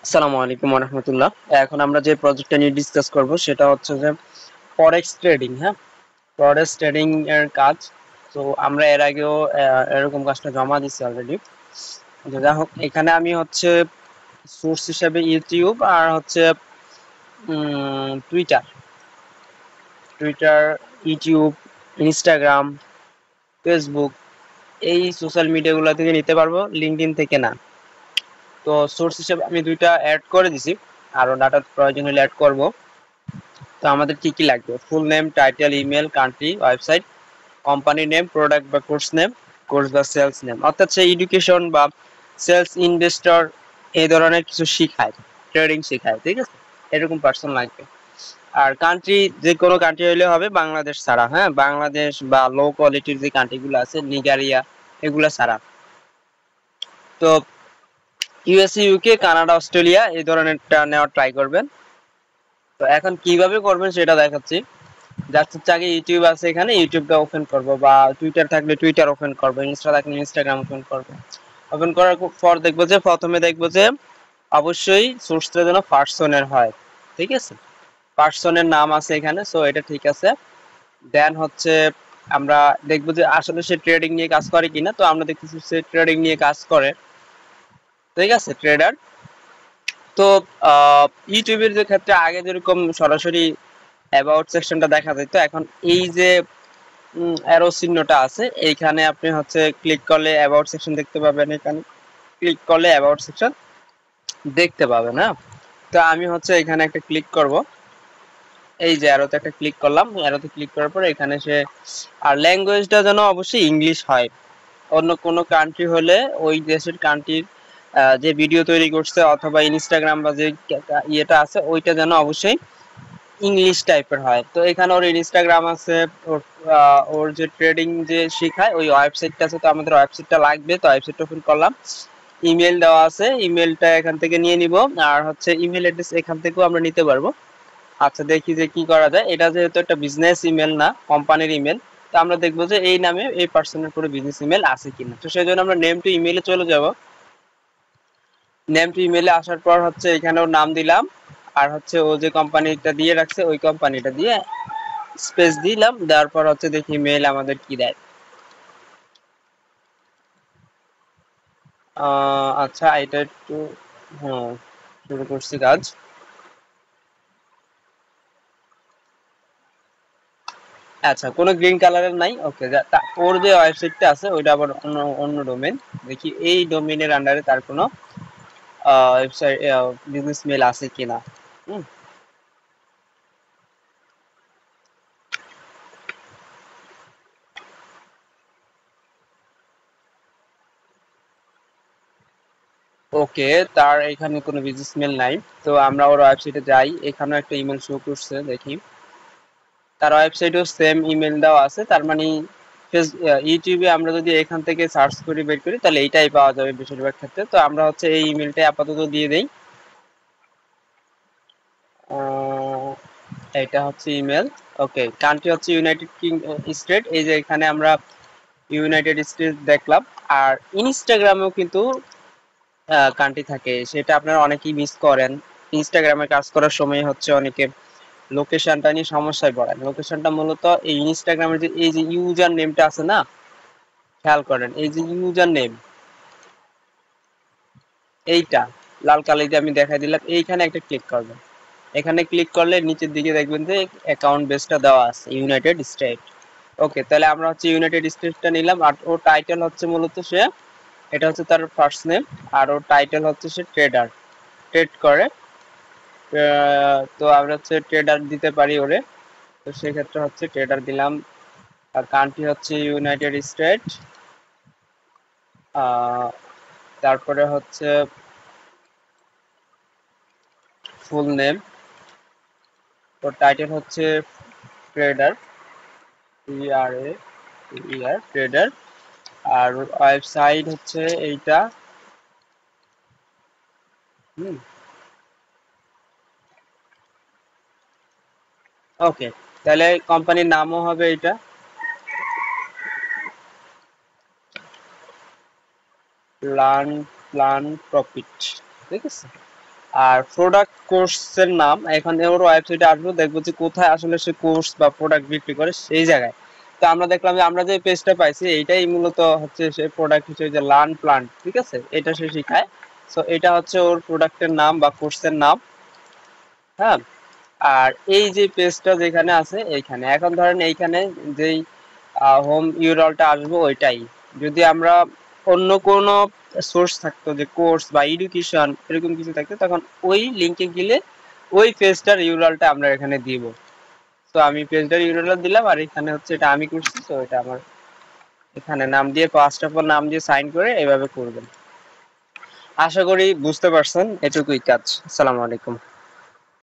আসসালামু আলাইকুম ওয়া রাহমাতুল্লাহ। এখন আমরা যে প্রজেক্টটা নিয়ে ডিসকাস করব সেটা হচ্ছে যে ফরেক্স ট্রেডিং। হ্যাঁ, ফরেক্স ট্রেডিং এর কাজ। তো আমরা এর আগেও এরকম কাজটা জমা দিচ্ছি অলরেডি। তো যাই হোক, এখানে আমি হচ্ছে সোর্স হিসেবে ইউটিউব আর হচ্ছে Twitter Twitter YouTube, Instagram, Facebook, এই সোশ্যাল মিডিয়াগুলো থেকে নিতে পারবো, লিঙ্কডইন থেকে না। তো সোর্স হিসেবে আমি দুইটা অ্যাড করে দিছি, আরো ডাটার প্রয়োজন হলে অ্যাড করব। তো আমাদের কি কি লাগবে? Full name, title, email, country, website, company name, product বা কোর্স নেম, কোর্স বা সেলস নেম, অর্থাৎ সে এডুকেশন বা সেলস, ইনভেস্টর এই ধরনের কিছু শিখায়, ট্রেডিং শিখায়, ঠিক আছে? এরকম পার্সন লাগবে। আর কান্ট্রি যে কোনো কান্ট্রি হলে হবে, বাংলাদেশ ছাড়া। হ্যাঁ, বাংলাদেশ বা লো কোয়ালিটির যে কান্ট্রিগুলো আছে, নিগারিয়া, এগুলা ছাড়া। তো ইউএসএ, ইউকে, কানাডা, অস্ট্রেলিয়া এই ধরনেরটা নেওয়ার ট্রাই করবেন। তো এখন কিভাবে করবেন সেটা দেখাচ্ছি। জাস্ট হচ্ছে আগে ইউটিউব আছে, এখানে ইউটিউবটা ওপেন করব, বা টুইটার থাকলে টুইটার ওপেন করব, ইনস্টা থাকলে ইনস্টাগ্রাম ওপেন করব। ওপেন করার পর দেখবো যে প্রথমে দেখবো যে অবশ্যই সোর্সটা যেন পার্সনের হয়, ঠিক আছে? পার্সনের নাম আছে এখানে, সো এটা ঠিক আছে। দেন হচ্ছে আমরা দেখবো যে আসলে সে ট্রেডিং নিয়ে কাজ করে কিনা। তো আমরা দেখতেছি সে ট্রেডিং নিয়ে কাজ করে, ঠিক আছে, ট্রেডার। তো ইউটিউবের যে ক্ষেত্রে আগে যেরকম সরাসরি অ্যাবাউট সেকশনটা দেখা যেত, এখন এই যে অ্যারো চিহ্নটা আছে, এইখানে আপনি হচ্ছে ক্লিক করলে অ্যাবাউট সেকশন দেখতে পাবেন, এখানে ক্লিক করলে অ্যাবাউট সেকশন দেখতে পাবেন। হ্যাঁ, তো আমি হচ্ছে এখানে একটা ক্লিক করব, এই যে অ্যারোতে একটা ক্লিক করলাম, অ্যারোতে ক্লিক করার পর এখানে সে, আর ল্যাঙ্গুয়েজটা যেন অবশ্যই ইংলিশ হয়। অন্য কোনো কান্ট্রি হলে ওই দেশের কান্ট্রির যে ভিডিও তৈরি করছে অথবা ইনস্টাগ্রাম বা যে ইয়েটা আছে ওইটা যেন অবশ্যই ইংলিশ টাইপের হয়। তো এখানে ওর ইনস্টাগ্রাম আছে, ওর ওর যে ট্রেডিং যে শেখায় ওই ওয়েবসাইটটা আছে, তো আমাদের ওয়েবসাইটটা লাগবে। তো ওয়েবসাইটটা ওপেন করলাম, ইমেল দেওয়া আছে, ইমেলটা এখান থেকে নিয়ে নিব। আর হচ্ছে ইমেল অ্যাড্রেস এখান থেকেও আমরা নিতে পারবো। আচ্ছা, দেখি যে কি করা যায়। এটা যেহেতু একটা বিজনেস ইমেল না, কোম্পানির ইমেল, তো আমরা দেখবো যে এই নামে এই পার্সনের পুরো বিজনেস ইমেল আছে কিনা। তো সেই জন্য আমরা নেম টু ইমেলে চলে যাব। নেম টু ইমেলে আসার পর হচ্ছে এখানে ওর নাম দিলাম, আর হচ্ছে ও যে কোম্পানিটা দিয়ে রাখছে ওই কোম্পানিটা দিয়ে স্পেস দিলাম। দেওয়ার পর হচ্ছে দেখি মেল আমাদের কি দেয়। আচ্ছা, এটা একটু, হ্যাঁ, শুরু করছি কাজ। আচ্ছা, কোনো গ্রিন কালারের নাই। ওকে, ওর যে ওয়েবসাইটটা আছে ওইটা আবার অন্য অন্য ডোমেন। দেখি এই ডোমেনের আন্ডারে তার কোনো ওয়েবসাইট বিজনেস মেল আছে কিনা। হুম, ওকে, তার এখানে কোনো বিজনেস মেল নাই। তো আমরা ওর ওয়েবসাইটে যাই, এখানেও একটা ইমেল শো করছে, দেখি তার ওয়েবসাইটেও সেম ইমেল দেওয়া আছে। তার মানে ইউটিউবে আমরা যদি এখান থেকে সার্চ করি, বের করি, তাহলে এইটাই পাওয়া যাবে বেশিরভাগ ক্ষেত্রে। তো আমরা হচ্ছে এই ইমেলটাই আপাতত দিয়ে দেই। এটা হচ্ছে ইমেল। ওকে, কান্ট্রি হচ্ছে ইউনাইটেড কিং স্টেট। এই যে এখানে আমরা ইউনাইটেড স্টেট দেখলাম। আর ইনস্টাগ্রামেও কিন্তু কান্ট্রি থাকে, সেটা আপনারা অনেকেই মিস করেন। ইনস্টাগ্রামে কাজ করার সময় হচ্ছে অনেকে লোকেশনটা নিয়ে সমস্যায় পড়েন। লোকেশনটা মূলত এই ইনস্টাগ্রামের যে এই যে ইউজার নেমটা আছে না, খেয়াল করেন এই যে ইউজার নেম, এইটা লাল কালি দিয়ে আমি দেখাই দিলাম, এইখানে একটা ক্লিক করবেন। এখানে ক্লিক করলে নিচের দিকে দেখবেন যে অ্যাকাউন্ট বেসটা দেওয়া আছে ইউনাইটেড স্টেট। ওকে, তাহলে আমরা হচ্ছে ইউনাইটেড স্টেটসটা নিলাম। আর ওর টাইটেল হচ্ছে মূলত সে, এটা হচ্ছে তার ফার্স্ট নেম, আর ওর টাইটেল হচ্ছে সে ট্রেডার, ট্রেড করে। তো আমরা হচ্ছে ট্রেডার দিতে পারি ওরে। তো সেক্ষেত্রে হচ্ছে ট্রেডার দিলাম। আর কান্ট্রি হচ্ছে ইউনাইটেড স্টেট। তারপরে হচ্ছে ফুল নেম, ওর টাইটেল হচ্ছে ট্রেডার, ট্রেডার। আর ওয়েবসাইট হচ্ছে এইটা। হুম, ওকে, তাহলে কোম্পানির নামও হবে এটা, প্ল্যান প্ল্যান প্রফিট, ঠিক আছে? আর প্রোডাক্ট কোর্সের নাম, এখানে ওর ওয়েবসাইটে আসবো, দেখবো যে কোথায় আসলে সে কোর্স বা প্রোডাক্ট বিক্রি করে সেই জায়গায়। তো আমরা দেখলাম যে আমরা যে পেজটা পাইছি এইটাই মূলত হচ্ছে সে প্রোডাক্ট হিসেবে যে লার্ন প্লান্ট, ঠিক আছে, এটা সে শিখায়। সো এটা হচ্ছে ওর প্রোডাক্টের নাম বা কোর্সের নাম। হ্যাঁ, আর এই যে পেজটা যেখানে আছে এইখানে, এখন ধরেন এইখানে যেই হোম ইউআরএলটা আসবো ওইটাই। যদি আমরা অন্য কোনো সোর্স থাকতো যে কোর্স বা এডুকেশন এরকম কিছু থাকতো, তখন ওই লিঙ্কে গেলে ওই পেজটার ইউআরএলটা আমরা এখানে দিব। তো আমি পেজটার ইউআরএল দিলাম, আর এখানে হচ্ছে এটা আমি করছি, তো এটা আমার এখানে নাম দিয়ে ফার্স্ট অফ অল নাম দিয়ে সাইন করে এভাবে করবেন। আশা করি বুঝতে পারছেন, এটুকুই কাজ। আসসালামু আলাইকুম।